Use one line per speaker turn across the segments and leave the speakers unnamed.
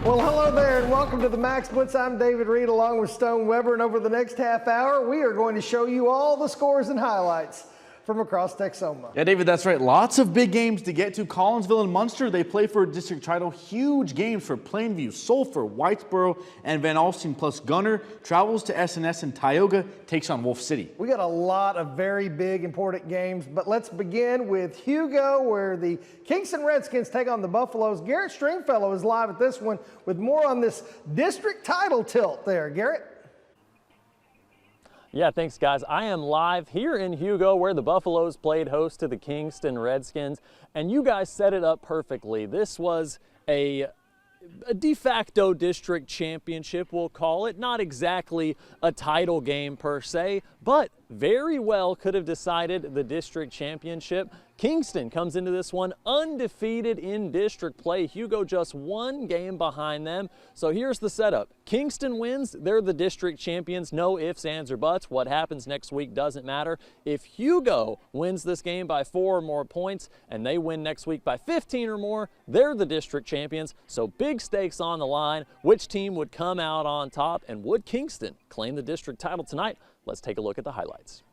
Well, hello there and welcome to the Max Blitz. I'm David Reed along with Stone Weber, and over the next half hour, we are going to show you all the scores and highlights from across Texoma.
Yeah, David, that's right. Lots of big games to get to. Collinsville and Munster, they play for a district title. Huge games for Plainview, Sulphur, Whitesboro, and Van Alstyne. Plus Gunner travels to SNS, and Tioga takes on Wolf City.
We got a lot of very big, important games, but let's begin with Hugo, where the Kingston Redskins take on the Buffaloes. Garrett Stringfellow is live at this one with more on this district title tilt there. Garrett?
Yeah, thanks, guys. I am live here in Hugo where the Buffaloes played host to the Kingston Redskins, and you guys set it up perfectly. This was a de facto district championship, we'll call it. Not exactly a title game per se, but very well could have decided the district championship. Kingston comes into this one undefeated in district play. Hugo just one game behind them. So here's the setup. Kingston wins, they're the district champions. No ifs, ands, or buts. What happens next week doesn't matter. If Hugo wins this game by 4 or more points and they win next week by 15 or more, they're the district champions. So big stakes on the line. Which team would come out on top, and would Kingston claim the district title tonight? Let's take a look at the highlights.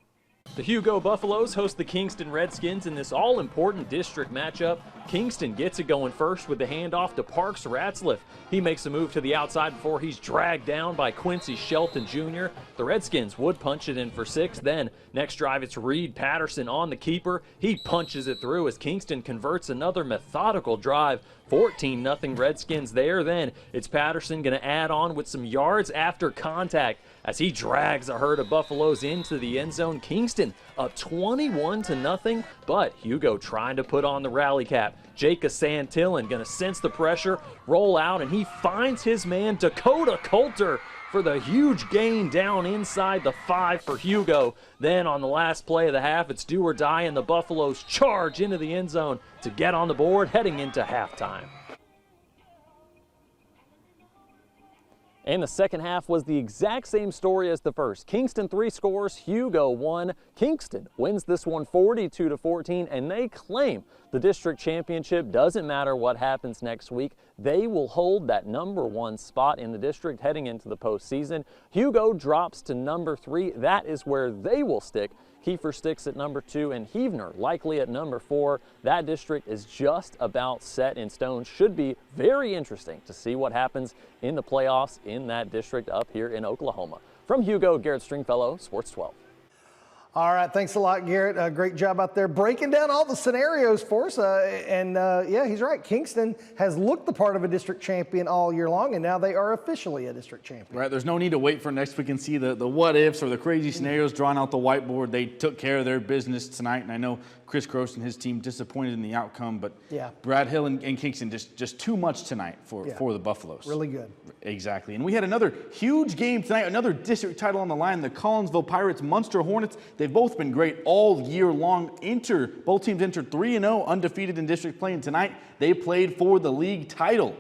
The Hugo Buffaloes host the Kingston Redskins in this all-important district matchup. Kingston gets it going first with the handoff to Parks Ratzliff. He makes a move to the outside before he's dragged down by Quincy Shelton Jr. The Redskins would punch it in for 6. Then, next drive, it's Reed Patterson on the keeper. He punches it through as Kingston converts another methodical drive. 14-0 Redskins there. Then it's Patterson going to add on with some yards after contact as he drags a herd of Buffaloes into the end zone. Kingston up 21-0, but Hugo trying to put on the rally cap. Jacob Santillan going to sense the pressure, roll out, and he finds his man Dakota Coulter for the huge gain down inside the 5 for Hugo. Then on the last play of the half, it's do or die, and the Buffaloes charge into the end zone to get on the board heading into halftime. And the second half was the exact same story as the first. Kingston 3 scores, Hugo 1. Kingston wins this one 42-14, and they claim the district championship. Doesn't matter what happens next week. They will hold that #1 spot in the district heading into the postseason. Hugo drops to #3. That is where they will stick. Kiefer sticks at #2, and Heavener likely at #4. That district is just about set in stone. Should be very interesting to see what happens in the playoffs in that district up here in Oklahoma. From Hugo, Garrett Stringfellow, Sports 12.
All right, thanks a lot, Garrett. Great job out there breaking down all the scenarios for us. Yeah, he's right. Kingston has looked the part of a district champion all year long, and now they are officially a district champion.
Right, there's no need to wait for next week and see the what-ifs or the crazy scenarios drawn out the whiteboard. They took care of their business tonight, and I know Chris Gross and his team disappointed in the outcome, but
yeah,
Brad Hill and Kingston just too much tonight for the Buffaloes.
Really good.
Exactly. And we had another huge game tonight, another district title on the line. The Collinsville Pirates, Munster Hornets. They've both been great all year long. Both teams entered 3-0, undefeated in district play, and tonight they played for the league title.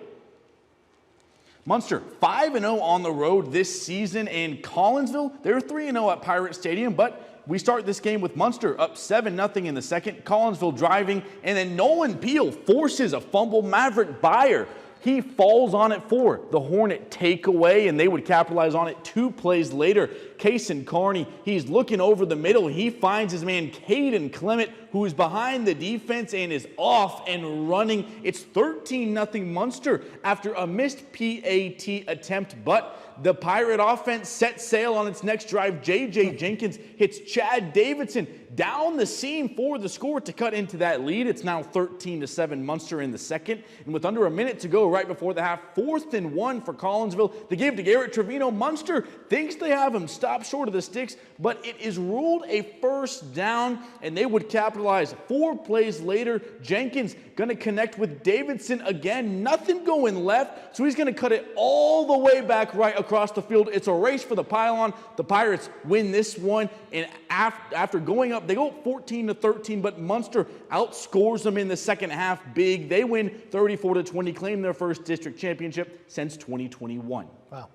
Munster 5-0 on the road this season, and Collinsville, they're 3-0 at Pirate Stadium, but we start this game with Munster up 7-0 in the second. Collinsville driving, and then Nolan Peel forces a fumble. Maverick Byer, he falls on it for the Hornet takeaway, and they would capitalize on it 2 plays later. Kaysen Carney, he's looking over the middle. He finds his man Caden Clement, who is behind the defense and is off and running. It's 13-0 Munster after a missed PAT attempt, but the Pirate offense set sail on its next drive. J.J. Jenkins hits Chad Davidson down the seam for the score to cut into that lead. It's now 13-7 Munster in the second. And with under a minute to go right before the half, 4th and 1 for Collinsville. The give to Garrett Trevino. Munster thinks they have him stopped short of the sticks, but it is ruled a first down, and they would capitalize. 4 plays later, Jenkins going to connect with Davidson again. Nothing going left, so he's going to cut it all the way back right across the field. It's a race for the pylon. The Pirates win this one, and after going up, they go 14-13, but Munster outscores them in the second half big. They win 34-20, claim their first district championship since 2021.
Wow.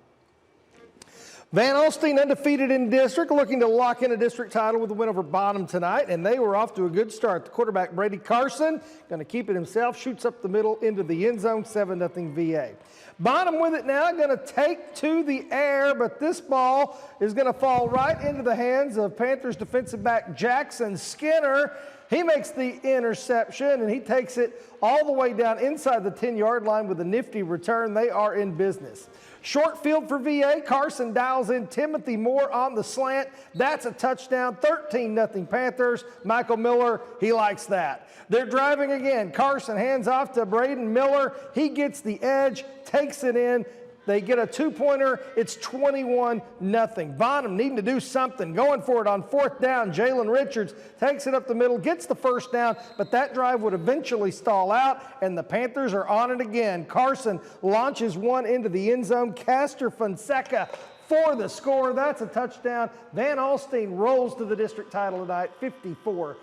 Van Alstyne undefeated in district, looking to lock in a district title with a win over Bonham tonight, and they were off to a good start. The quarterback, Brady Carson, going to keep it himself, shoots up the middle into the end zone, 7-0 VA. Bonham with it now, going to take to the air, but this ball is going to fall right into the hands of Panthers defensive back Jackson Skinner. He makes the interception, and he takes it all the way down inside the 10-yard line with a nifty return. They are in business. Short field for VA. Carson dials in Timothy Moore on the slant. That's a touchdown, 13-0 Panthers. Michael Miller, he likes that. They're driving again. Carson hands off to Braden Miller. He gets the edge, takes it in. They get a two-pointer. It's 21-0. Bonham needing to do something. Going for it on fourth down. Jalen Richards takes it up the middle, gets the first down, but that drive would eventually stall out, and the Panthers are on it again. Carson launches one into the end zone. Castor Fonseca for the score. That's a touchdown. Van Alstyne rolls to the district title tonight, 54-7.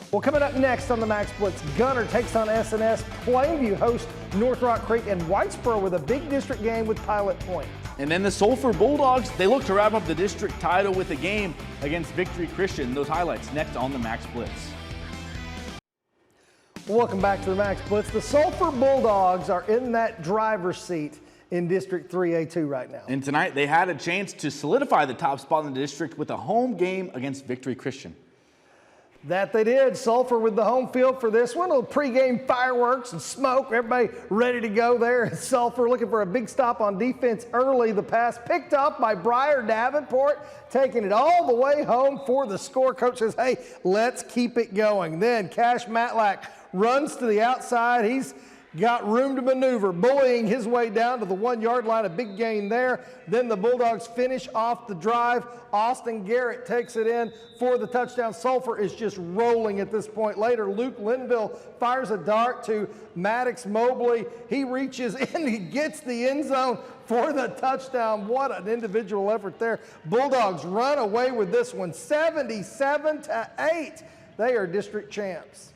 Well, coming up next on the Max Blitz, Gunner takes on S&S. Plainview hosts North Rock Creek, and Whitesboro with a big district game with Pilot Point.
And then the Sulphur Bulldogs, they look to wrap up the district title with a game against Victory Christian. Those highlights next on the Max Blitz.
Welcome back to the Max Blitz. The Sulphur Bulldogs are in that driver's seat in District 3A2 right now.
And tonight they had a chance to solidify the top spot in the district with a home game against Victory Christian.
That they did. Sulphur with the home field for this one. A little pregame fireworks and smoke. Everybody ready to go there. Sulphur looking for a big stop on defense early. The pass picked up by Briar Davenport, taking it all the way home for the score. Coach says, hey, let's keep it going. Then Cash Matlack runs to the outside. He's got room to maneuver, bullying his way down to the 1-yard line, a big gain there. Then the Bulldogs finish off the drive. Austin Garrett takes it in for the touchdown. Sulphur is just rolling at this point. Later, Luke Linville fires a dart to Maddox Mobley. He reaches in, he gets the end zone for the touchdown. What an individual effort there. Bulldogs run away with this one, 77-8. They are district champs.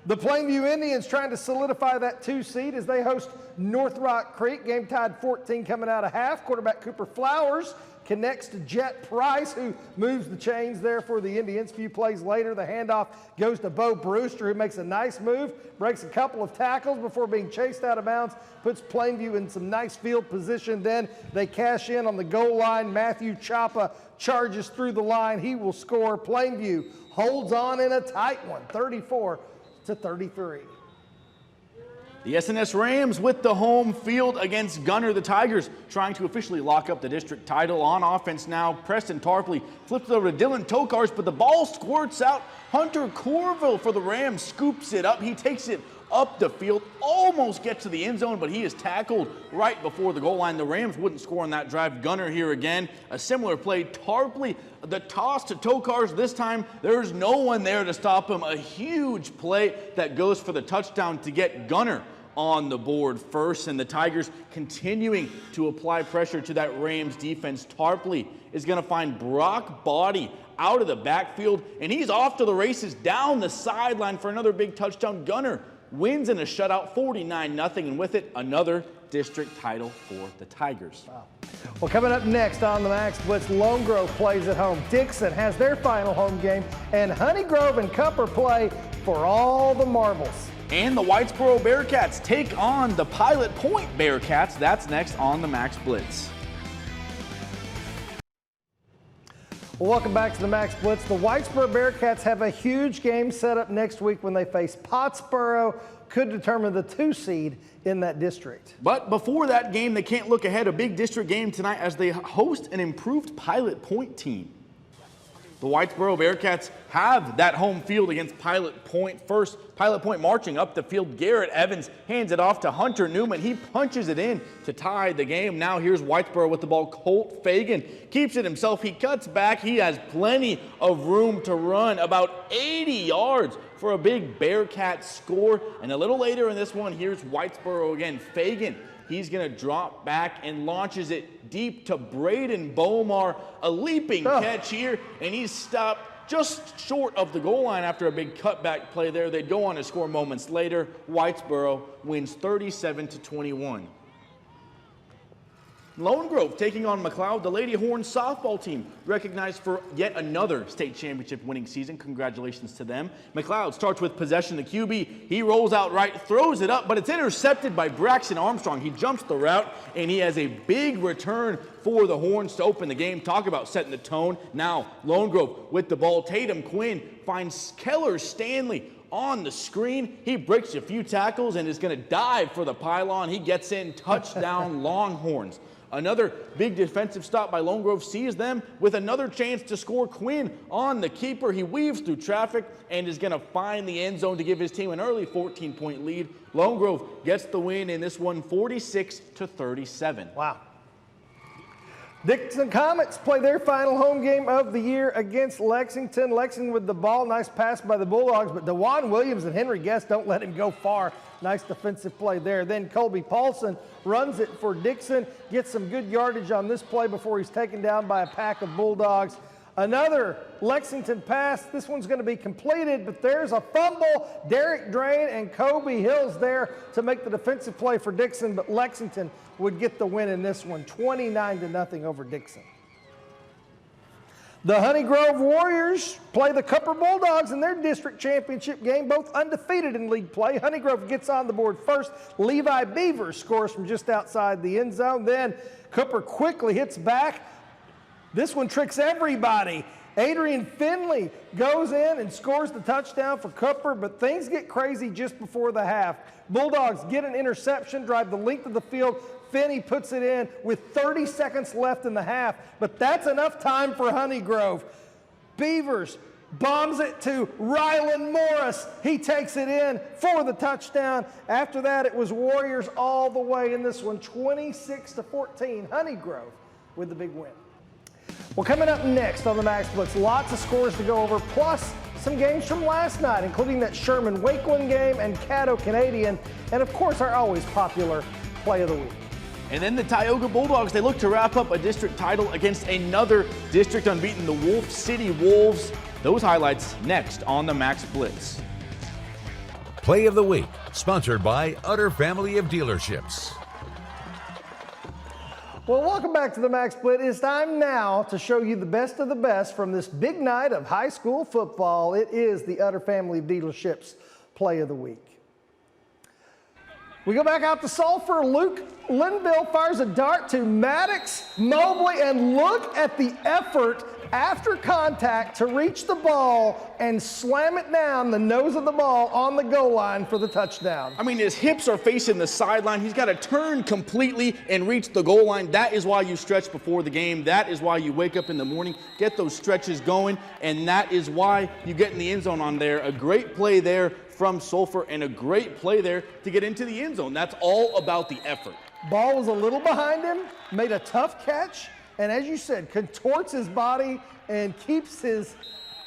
The Plainview Indians trying to solidify that 2 seed as they host North Rock Creek. Game tied 14 coming out of half. Quarterback Cooper Flowers connects to Jet Price, who moves the chains there for the Indians. A few plays later, the handoff goes to Bo Brewster, who makes a nice move, breaks a couple of tackles before being chased out of bounds, puts Plainview in some nice field position. Then they cash in on the goal line. Matthew Chapa charges through the line. He will score. Plainview holds on in a tight one, 34-33.
The S&S Rams with the home field against Gunner. The Tigers trying to officially lock up the district title on offense now. Preston Tarpley flips it over to Dylan Tokars, but the ball squirts out. Hunter Corville for the Rams scoops it up. He takes it up the field, almost gets to the end zone, but he is tackled right before the goal line. The Rams wouldn't score on that drive. Gunner here again. A similar play. Tarpley, the toss to Tokars. This time, there's no one there to stop him. A huge play that goes for the touchdown to get Gunner on the board first, and the Tigers continuing to apply pressure to that Rams defense. Tarpley is going to find Brock Body out of the backfield, and he's off to the races down the sideline for another big touchdown. Gunner wins in a shutout, 49-0, and with it, another district title for the Tigers.
Wow. Well, coming up next on the Max Blitz, Lone Grove plays at home. Dixon has their final home game, and Honeygrove and Cupper play for all the marbles.
And the Whitesboro Bearcats take on the Pilot Point Bearcats. That's next on the Max Blitz.
Well, welcome back to the Max Blitz. The Whitesboro Bearcats have a huge game set up next week when they face Pottsboro. Could determine the 2 seed in that district.
But before that game, they can't look ahead. A big district game tonight as they host an improved Pilot Point team. The Whitesboro Bearcats have that home field against Pilot Point. First, Pilot Point marching up the field. Garrett Evans hands it off to Hunter Newman. He punches it in to tie the game. Now here's Whitesboro with the ball. Colt Fagan keeps it himself. He cuts back. He has plenty of room to run, about 80 yards for a big Bearcat score. And a little later in this one, here's Whitesboro again. Fagan, he's going to drop back and launches it deep to Braden Bomar. A leaping catch here, and he's stopped just short of the goal line after a big cutback play there. They'd go on to score moments later. Whitesboro wins 37-21. Lone Grove taking on McLeod, the Lady Horns softball team, recognized for yet another state championship winning season. Congratulations to them. McLeod starts with possession. The QB, he rolls out right, throws it up, but it's intercepted by Braxton Armstrong. He jumps the route, and he has a big return for the Horns to open the game. Talk about setting the tone. Now, Lone Grove with the ball. Tatum Quinn finds Keller Stanley on the screen. He breaks a few tackles and is going to dive for the pylon. He gets in. Touchdown, Longhorns. Another big defensive stop by Lone Grove sees them with another chance to score. Quinn on the keeper. He weaves through traffic and is going to find the end zone to give his team an early 14-point lead. Lone Grove gets the win in this one, 46-37.
Wow. Dixon Comets play their final home game of the year against Lexington. Lexington with the ball. Nice pass by the Bulldogs, but DeJuan Williams and Henry Guest don't let him go far. Nice defensive play there. Then Colby Paulson runs it for Dixon. Gets some good yardage on this play before he's taken down by a pack of Bulldogs. Another Lexington pass. This one's going to be completed, but there's a fumble. Derek Drain and Kobe Hills there to make the defensive play for Dixon, but Lexington would get the win in this one, 29-0 over Dixon. The Honey Grove Warriors play the Cupper Bulldogs in their district championship game, both undefeated in league play. Honey Grove gets on the board first. Levi Beavers scores from just outside the end zone. Then Cupper quickly hits back. This one tricks everybody. Adrian Finley goes in and scores the touchdown for Cupper, but things get crazy just before the half. Bulldogs get an interception, drive the length of the field. Finney puts it in with 30 seconds left in the half, but that's enough time for Honey Grove. Beavers bombs it to Rylan Morris. He takes it in for the touchdown. After that, it was Warriors all the way in this one, 26-14. Honey Grove with the big win. Well, coming up next on the Max Blitz, lots of scores to go over, plus some games from last night, including that Sherman-Wakeland game and Caddo Canadian, and of course our always popular Play of the Week.
And then the Tioga Bulldogs, they look to wrap up a district title against another district unbeaten, the Wolf City Wolves. Those highlights next on the Max Blitz.
Play of the Week, sponsored by Utter Family of Dealerships.
Well, welcome back to the Max Blitz. It's time now to show you the best of the best from this big night of high school football. It is the Utter Family of Dealerships Play of the Week. We go back out to Sulphur. Luke Linville fires a dart to Maddox Mobley, and look at the effort after contact to reach the ball and slam it down the nose of the ball on the goal line for the touchdown.
I mean, his hips are facing the sideline. He's got to turn completely and reach the goal line. That is why you stretch before the game. That is why you wake up in the morning, get those stretches going, and that is why you get in the end zone on there. A great play there from Sulphur and a great play there to get into the end zone. That's all about the effort.
Ball was a little behind him, made a tough catch, and as you said, contorts his body and keeps his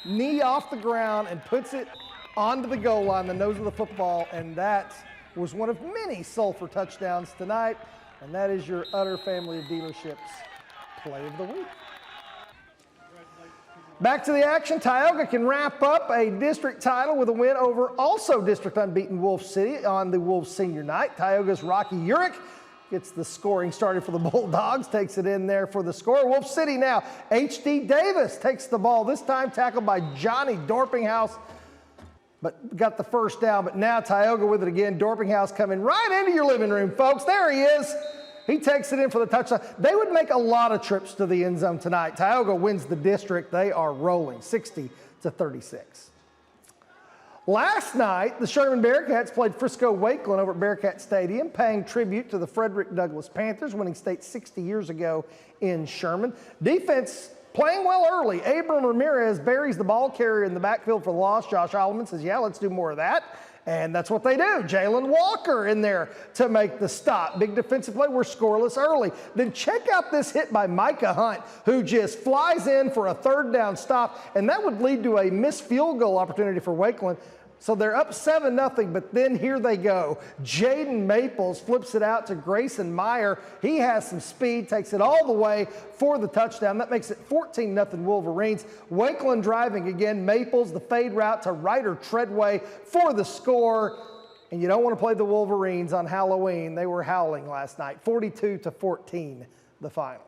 knee off the ground and puts it onto the goal line, the nose of the football, and that was one of many Sulphur touchdowns tonight, and that is your Utter Family of Dealerships Play of the Week. Back to the action. Tioga can wrap up a district title with a win over also district unbeaten Wolf City on the Wolves senior night. Tioga's Rocky Urich gets the scoring started for the Bulldogs, takes it in there for the score. Wolf City now, H.D. Davis takes the ball, this time tackled by Johnny Dorpinghouse, but got the first down. But now Tioga with it again. Dorpinghouse coming right into your living room, folks. There he is. He takes it in for the touchdown. They would make a lot of trips to the end zone tonight. Tioga wins the district. They are rolling 60-36. Last night, the Sherman Bearcats played Frisco-Wakeland over at Bearcat Stadium, paying tribute to the Frederick Douglass Panthers, winning state 60 years ago in Sherman. Defense playing well early. Abram Ramirez buries the ball carrier in the backfield for the loss. Josh Alleman says, yeah, let's do more of that. And that's what they do. Jalen Walker in there to make the stop. Big defensive play. We're scoreless early. Then check out this hit by Micah Hunt, who just flies in for a third down stop, and that would lead to a missed field goal opportunity for Wakeland. So they're up 7-0, but then here they go. Jaden Maples flips it out to Grayson Meyer. He has some speed, takes it all the way for the touchdown. That makes it 14-0 Wolverines. Wakeland driving again. Maples, the fade route to Ryder Treadway for the score. And you don't want to play the Wolverines on Halloween. They were howling last night, 42-14 the final.